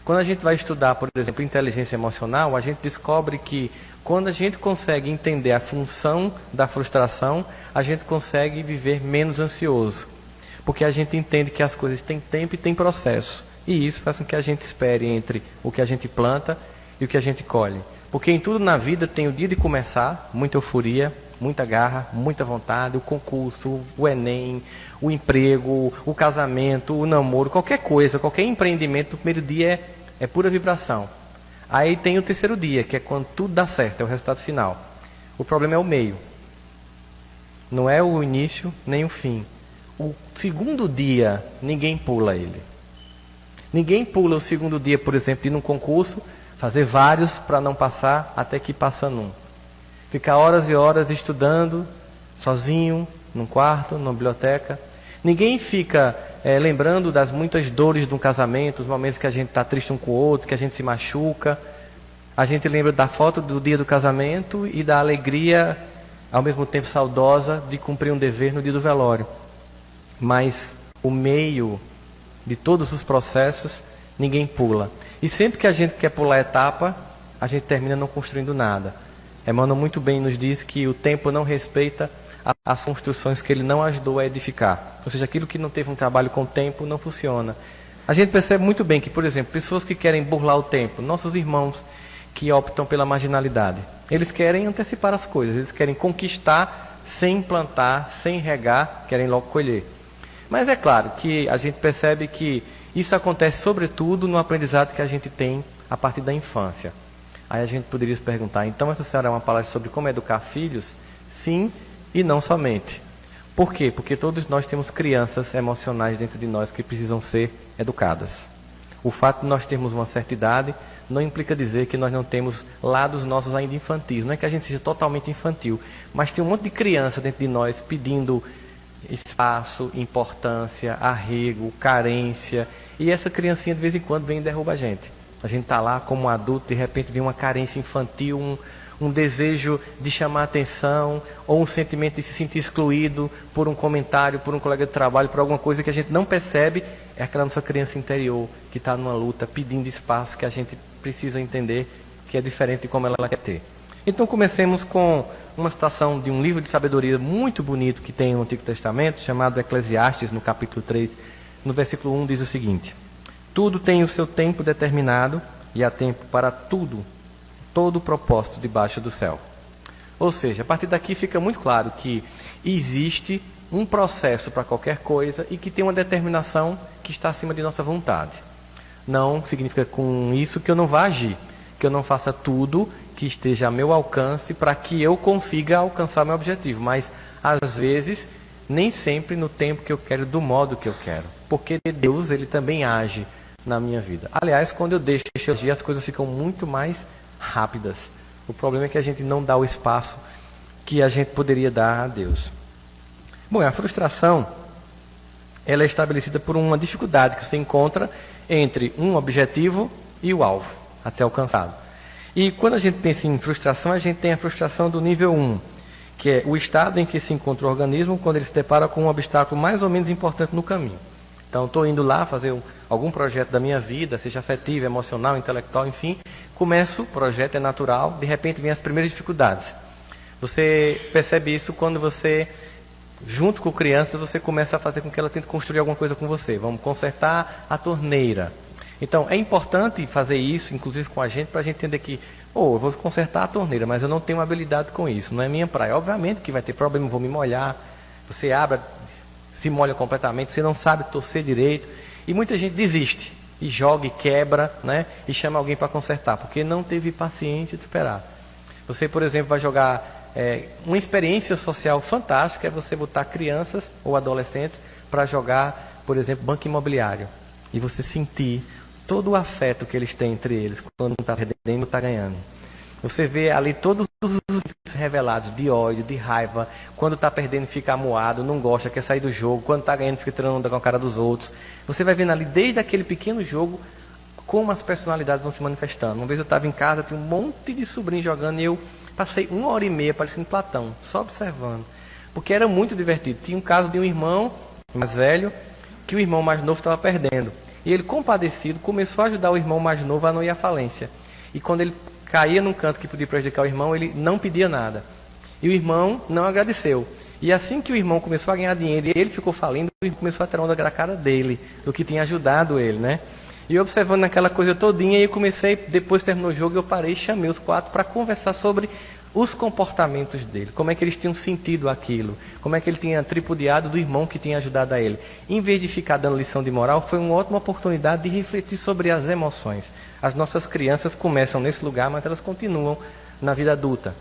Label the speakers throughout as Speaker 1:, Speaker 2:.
Speaker 1: Quando a gente vai estudar, por exemplo, inteligência emocional, a gente descobre que quando a gente consegue entender a função da frustração, a gente consegue viver menos ansioso. Porque a gente entende que as coisas têm tempo e têm processo. E isso faz com que a gente espere entre o que a gente planta e o que a gente colhe. Porque em tudo na vida tem o dia de começar, muita euforia, muita garra, muita vontade, o concurso, o Enem, o emprego, o casamento, o namoro, qualquer coisa, qualquer empreendimento, o primeiro dia é pura vibração. Aí tem o terceiro dia, que é quando tudo dá certo, é o resultado final. O problema é o meio. Não é o início nem o fim. O segundo dia, ninguém pula ele. Ninguém pula o segundo dia, por exemplo, ir num concurso, fazer vários para não passar, até que passa num. Ficar horas e horas estudando, sozinho, num quarto, numa biblioteca. Ninguém fica lembrando das muitas dores de um casamento, os momentos que a gente está triste um com o outro, que a gente se machuca. A gente lembra da foto do dia do casamento e da alegria, ao mesmo tempo saudosa, de cumprir um dever no dia do velório. Mas o meio de todos os processos, ninguém pula. E sempre que a gente quer pular a etapa, a gente termina não construindo nada. Emmanuel muito bem nos diz que o tempo não respeita as construções que ele não ajudou a edificar. Ou seja, aquilo que não teve um trabalho com o tempo não funciona. A gente percebe muito bem que, por exemplo, pessoas que querem burlar o tempo, nossos irmãos que optam pela marginalidade, eles querem antecipar as coisas, eles querem conquistar sem plantar, sem regar, querem logo colher. Mas é claro que a gente percebe que isso acontece sobretudo no aprendizado que a gente tem a partir da infância. Aí a gente poderia se perguntar, então essa senhora é uma palestra sobre como educar filhos? Sim, e não somente. Por quê? Porque todos nós temos crianças emocionais dentro de nós que precisam ser educadas. O fato de nós termos uma certa idade não implica dizer que nós não temos lados nossos ainda infantis. Não é que a gente seja totalmente infantil, mas tem um monte de criança dentro de nós pedindo espaço, importância, arrego, carência. E essa criancinha de vez em quando vem e derruba a gente. A gente está lá como um adulto, de repente vem uma carência infantil, um desejo de chamar atenção, ou um sentimento de se sentir excluído por um comentário, por um colega de trabalho, por alguma coisa que a gente não percebe. É aquela nossa criança interior que está numa luta, pedindo espaço, que a gente precisa entender que é diferente de como ela quer ter. Então comecemos com uma citação de um livro de sabedoria muito bonito que tem no Antigo Testamento, chamado Eclesiastes, no capítulo 3, no versículo 1, diz o seguinte: tudo tem o seu tempo determinado, e há tempo para tudo, todo o propósito debaixo do céu. Ou seja, a partir daqui fica muito claro que existe um processo para qualquer coisa e que tem uma determinação que está acima de nossa vontade. Não significa com isso que eu não vá agir, que eu não faça tudo que esteja a meu alcance para que eu consiga alcançar meu objetivo, mas às vezes nem sempre no tempo que eu quero, do modo que eu quero, porque Deus, ele também age na minha vida. Aliás, quando eu deixo agir, as coisas ficam muito mais rápidas. O problema é que a gente não dá o espaço que a gente poderia dar a Deus. Bom, a frustração, ela é estabelecida por uma dificuldade que se encontra entre um objetivo e o alvo a ser alcançado. E quando a gente pensa em frustração, a gente tem a frustração do nível 1, que é o estado em que se encontra o organismo quando ele se depara com um obstáculo mais ou menos importante no caminho. Então, estou indo lá fazer algum projeto da minha vida, seja afetivo, emocional, intelectual, enfim. Começo, o projeto é natural, de repente vem as primeiras dificuldades. Você percebe isso quando você, junto com crianças, você começa a fazer com que ela tente construir alguma coisa com você. Vamos consertar a torneira. Então, é importante fazer isso, inclusive com a gente, para a gente entender que, eu vou consertar a torneira, mas eu não tenho habilidade com isso, não é minha praia. Obviamente que vai ter problema, vou me molhar, você abre, se molha completamente, você não sabe torcer direito, e muita gente desiste, e joga e quebra, né, e chama alguém para consertar, porque não teve paciência de esperar. Você, por exemplo, vai jogar uma experiência social fantástica, é você botar crianças ou adolescentes para jogar, por exemplo, banco imobiliário, e você sentir todo o afeto que eles têm entre eles, quando um está perdendo e um está ganhando. Você vê ali todos os revelados de ódio, de raiva. Quando está perdendo fica amuado, não gosta, quer sair do jogo. Quando está ganhando fica tirando onda com a cara dos outros. Você vai vendo ali desde aquele pequeno jogo como as personalidades vão se manifestando. Uma vez eu estava em casa, tinha um monte de sobrinhos jogando e eu passei 1h30 parecendo Platão, só observando. Porque era muito divertido. Tinha um caso de um irmão mais velho, que o irmão mais novo estava perdendo. E ele, compadecido, começou a ajudar o irmão mais novo a não ir à falência. E quando ele caía num canto que podia prejudicar o irmão, ele não pedia nada. E o irmão não agradeceu. E assim que o irmão começou a ganhar dinheiro e ele ficou falindo, o irmão começou a ter onda na cara dele, do que tinha ajudado ele, né? E observando aquela coisa todinha, eu comecei, depois que terminou o jogo, eu parei e chamei os 4 para conversar sobre os comportamentos dele, como é que eles tinham sentido aquilo, como é que ele tinha tripudiado do irmão que tinha ajudado a ele. Em vez de ficar dando lição de moral, foi uma ótima oportunidade de refletir sobre as emoções. As nossas crianças começam nesse lugar, mas elas continuam na vida adulta.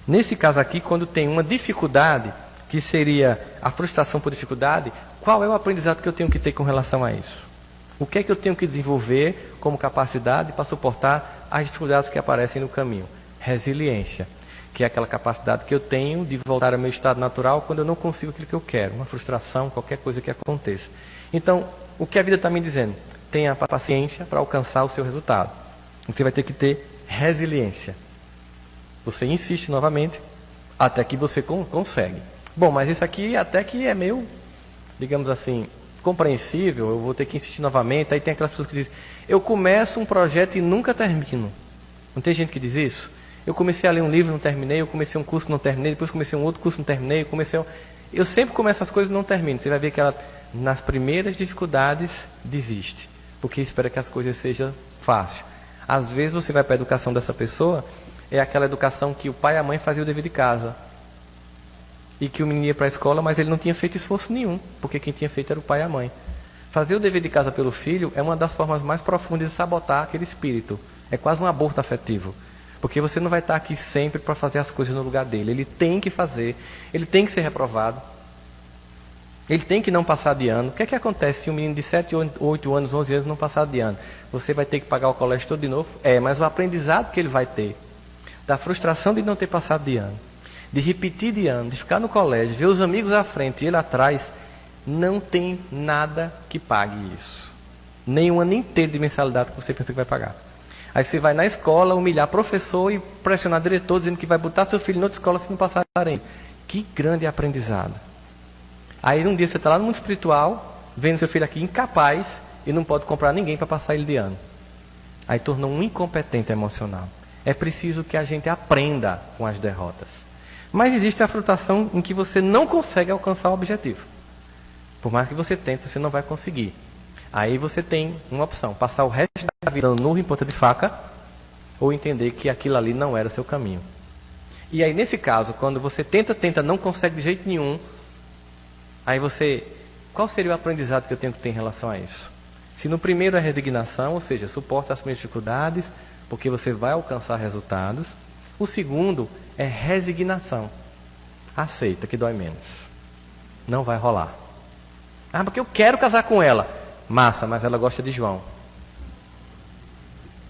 Speaker 1: Nesse caso aqui, quando tem uma dificuldade, que seria a frustração por dificuldade, qual é o aprendizado que eu tenho que ter com relação a isso? O que é que eu tenho que desenvolver como capacidade para suportar as dificuldades que aparecem no caminho? Resiliência, que é aquela capacidade que eu tenho de voltar ao meu estado natural quando eu não consigo aquilo que eu quero, uma frustração, qualquer coisa que aconteça. Então, o que a vida está me dizendo? Tenha paciência para alcançar o seu resultado. Você vai ter que ter resiliência. Você insiste novamente até que você consegue. Bom, mas isso aqui até que é meio, digamos assim, compreensível, eu vou ter que insistir novamente. Aí tem aquelas pessoas que dizem, eu começo um projeto e nunca termino. Não tem gente que diz isso? Eu comecei a ler um livro, não terminei, eu comecei um curso, não terminei, depois comecei um outro curso, não terminei, eu sempre começo as coisas e não termino. Você vai ver que ela, nas primeiras dificuldades, desiste, porque espera que as coisas sejam fáceis. Às vezes você vai para a educação dessa pessoa, é aquela educação que o pai e a mãe faziam o dever de casa, e que o menino ia para a escola, mas ele não tinha feito esforço nenhum, porque quem tinha feito era o pai e a mãe. Fazer o dever de casa pelo filho é uma das formas mais profundas de sabotar aquele espírito. É quase um aborto afetivo. Porque você não vai estar aqui sempre para fazer as coisas no lugar dele. Ele tem que fazer, ele tem que ser reprovado, ele tem que não passar de ano. O que é que acontece se um menino de 7, 8 anos, 11 anos não passar de ano? Você vai ter que pagar o colégio todo de novo? Mas o aprendizado que ele vai ter, da frustração de não ter passado de ano, de repetir de ano, de ficar no colégio, ver os amigos à frente e ele atrás, não tem nada que pague isso. Nem um ano inteiro de mensalidade que você pensa que vai pagar. Aí você vai na escola humilhar professor e pressionar diretor dizendo que vai botar seu filho em outra escola se não passar em. Que grande aprendizado. Aí um dia você está lá no mundo espiritual, vendo seu filho aqui incapaz e não pode comprar ninguém para passar ele de ano. Aí tornou um incompetente emocional. É preciso que a gente aprenda com as derrotas. Mas existe a frustração em que você não consegue alcançar o objetivo. Por mais que você tente, você não vai conseguir. Aí você tem uma opção, passar o resto da vida dando murro em ponta de faca, ou entender que aquilo ali não era seu caminho. E aí nesse caso, quando você tenta, não consegue de jeito nenhum, aí qual seria o aprendizado que eu tenho que ter em relação a isso? Se no primeiro é resignação, ou seja, suporta as primeiras dificuldades, porque você vai alcançar resultados. O segundo é resignação. Aceita que dói menos. Não vai rolar. Porque eu quero casar com ela. Massa, mas ela gosta de João.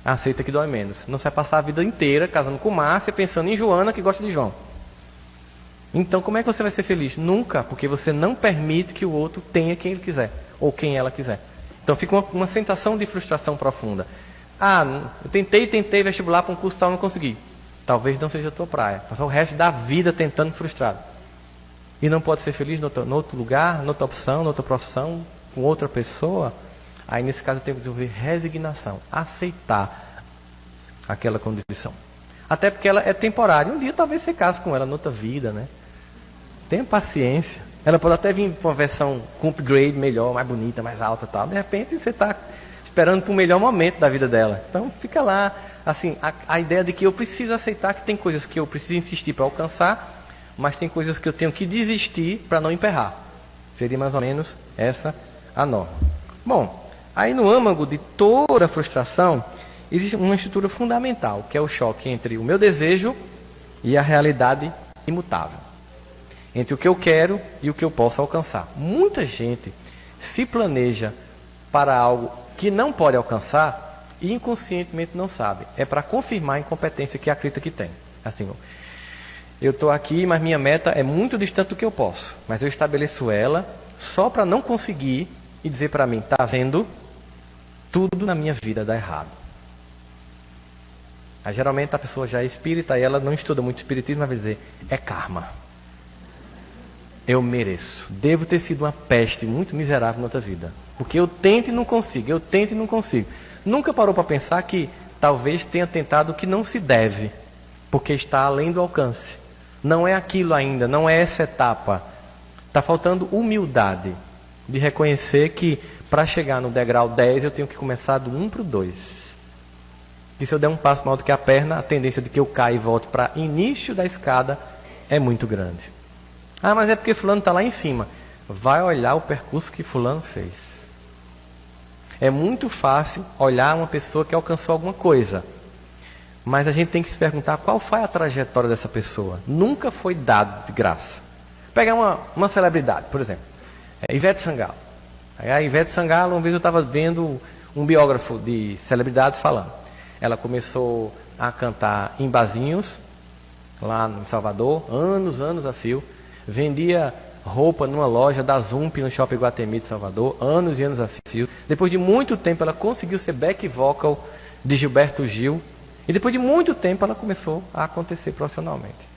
Speaker 1: Aceita que dói menos. Não vai passar a vida inteira casando com Márcia, pensando em Joana que gosta de João. Então como é que você vai ser feliz? Nunca, porque você não permite que o outro tenha quem ele quiser, ou quem ela quiser. Então fica uma sensação de frustração profunda. Eu tentei vestibular para um curso tal, não consegui. Talvez não seja a tua praia. Passar o resto da vida tentando frustrado. E não pode ser feliz no outro lugar, noutra opção, noutra profissão, com outra pessoa. Aí nesse caso eu tenho que desenvolver resignação, aceitar aquela condição. Até porque ela é temporária. Um dia talvez você case com ela noutra vida, né? Tenha paciência. Ela pode até vir com uma versão com upgrade melhor, mais bonita, mais alta, tal. De repente você está esperando para o melhor momento da vida dela. Então fica lá, assim, a ideia de que eu preciso aceitar que tem coisas que eu preciso insistir para alcançar, mas tem coisas que eu tenho que desistir para não emperrar. Seria mais ou menos essa a norma. Bom, aí no âmago de toda a frustração, existe uma estrutura fundamental, que é o choque entre o meu desejo e a realidade imutável. Entre o que eu quero e o que eu posso alcançar. Muita gente se planeja para algo que não pode alcançar e inconscientemente não sabe. É para confirmar a incompetência que acredita que tem. Assim, eu estou aqui, mas minha meta é muito distante do que eu posso. Mas eu estabeleço ela só para não conseguir e dizer para mim, está vendo? Tudo na minha vida dá errado. Aí, geralmente a pessoa já é espírita e ela não estuda muito espiritismo, mas vai dizer, é karma. eu mereço. Devo ter sido uma peste muito miserável na outra vida. Porque eu tento e não consigo, eu tento e não consigo. Nunca parou para pensar que talvez tenha tentado o que não se deve, porque está além do alcance. Não é aquilo ainda, não é essa etapa. Está faltando humildade de reconhecer que para chegar no degrau 10 eu tenho que começar do 1 para o 2. E se eu der um passo maior do que a perna, a tendência de que eu caia e volte para início da escada é muito grande. Ah, mas é porque fulano está lá em cima. Vai olhar o percurso que fulano fez. É muito fácil olhar uma pessoa que alcançou alguma coisa. Mas a gente tem que se perguntar qual foi a trajetória dessa pessoa. Nunca foi dado de graça. Pegar uma celebridade, por exemplo. Ivete Sangalo. A Ivete Sangalo, uma vez eu estava vendo um biógrafo de celebridades falando. Ela começou a cantar em barzinhos, lá em Salvador, anos a fio. Vendia roupa numa loja da Zump no Shopping Iguatemi de Salvador, anos e anos a fio. Depois de muito tempo ela conseguiu ser back vocal de Gilberto Gil. E depois de muito tempo ela começou a acontecer profissionalmente.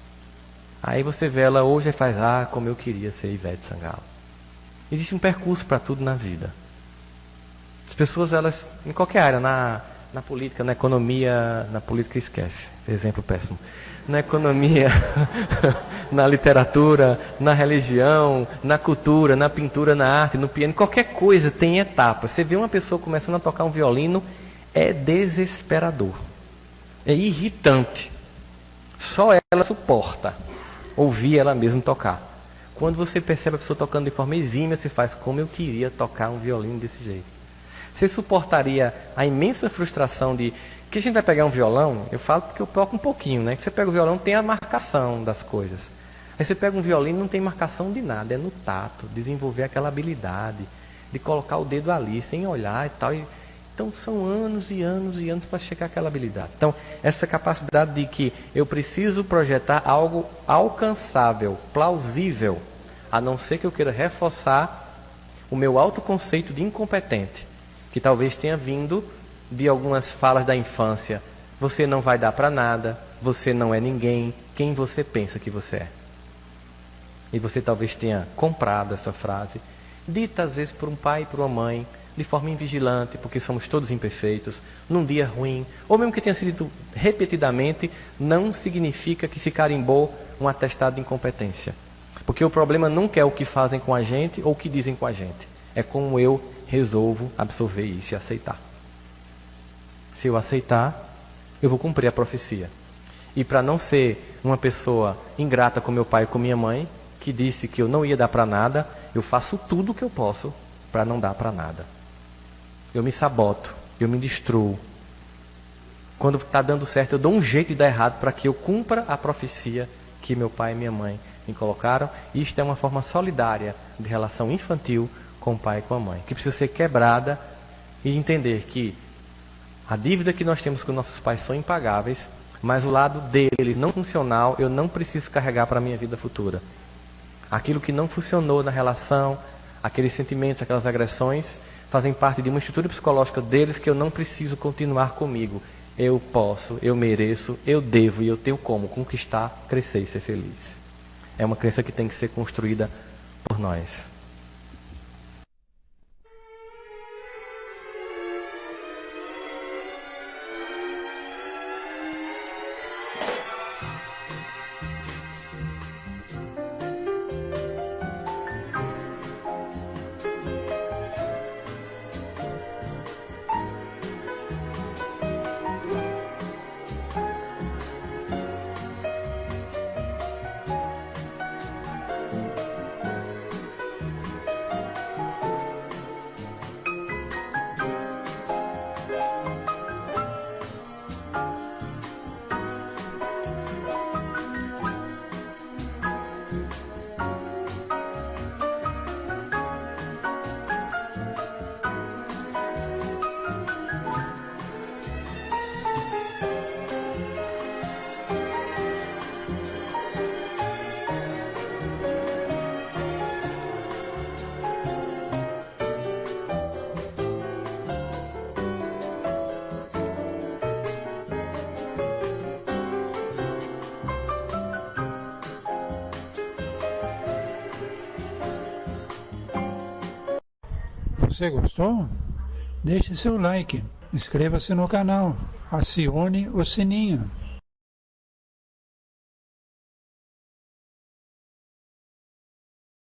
Speaker 1: Aí você vê ela hoje e faz, como eu queria ser Ivete Sangalo. Existe um percurso para tudo na vida. As pessoas, elas, em qualquer área, na política, na economia, na política esquece, exemplo péssimo. Na economia, na literatura, na religião, na cultura, na pintura, na arte, no piano, qualquer coisa tem etapas. Você vê uma pessoa começando a tocar um violino, é desesperador, é irritante. Só ela suporta ouvir ela mesma tocar. Quando você percebe a pessoa tocando de forma exímia, você faz, como eu queria tocar um violino desse jeito. Você suportaria a imensa frustração de que a gente vai pegar um violão, eu falo porque eu toco um pouquinho, né? Que você pega o violão, tem a marcação das coisas. Aí você pega um violino, não tem marcação de nada, é no tato, desenvolver aquela habilidade de colocar o dedo ali, sem olhar e tal. Então são anos e anos e anos para chegar àquela habilidade. Então, essa capacidade de que eu preciso projetar algo alcançável, plausível, a não ser que eu queira reforçar o meu autoconceito de incompetente, que talvez tenha vindo de algumas falas da infância. Você não vai dar para nada, você não é ninguém, quem você pensa que você é. E você talvez tenha comprado essa frase, dita às vezes por um pai e por uma mãe, de forma invigilante, porque somos todos imperfeitos, num dia ruim, ou mesmo que tenha sido dito repetidamente, não significa que se carimbou um atestado de incompetência. Porque o problema nunca é o que fazem com a gente ou o que dizem com a gente. É como eu resolvo absorver isso e aceitar. Se eu aceitar, eu vou cumprir a profecia. E para não ser uma pessoa ingrata com meu pai e com minha mãe, que disse que eu não ia dar para nada, eu faço tudo o que eu posso para não dar para nada. Eu me saboto, eu me destruo. Quando está dando certo, eu dou um jeito de dar errado para que eu cumpra a profecia que meu pai e minha mãe me colocaram. Isto é uma forma solidária de relação infantil com o pai e com a mãe, que precisa ser quebrada e entender que a dívida que nós temos com nossos pais são impagáveis, mas o lado deles não funcional eu não preciso carregar para a minha vida futura. Aquilo que não funcionou na relação, aqueles sentimentos, aquelas agressões, fazem parte de uma estrutura psicológica deles que eu não preciso continuar comigo. Eu posso, eu mereço, eu devo e eu tenho como conquistar, crescer e ser feliz. É uma crença que tem que ser construída por nós.
Speaker 2: você gostou, deixe seu like, inscreva-se no canal, acione o sininho.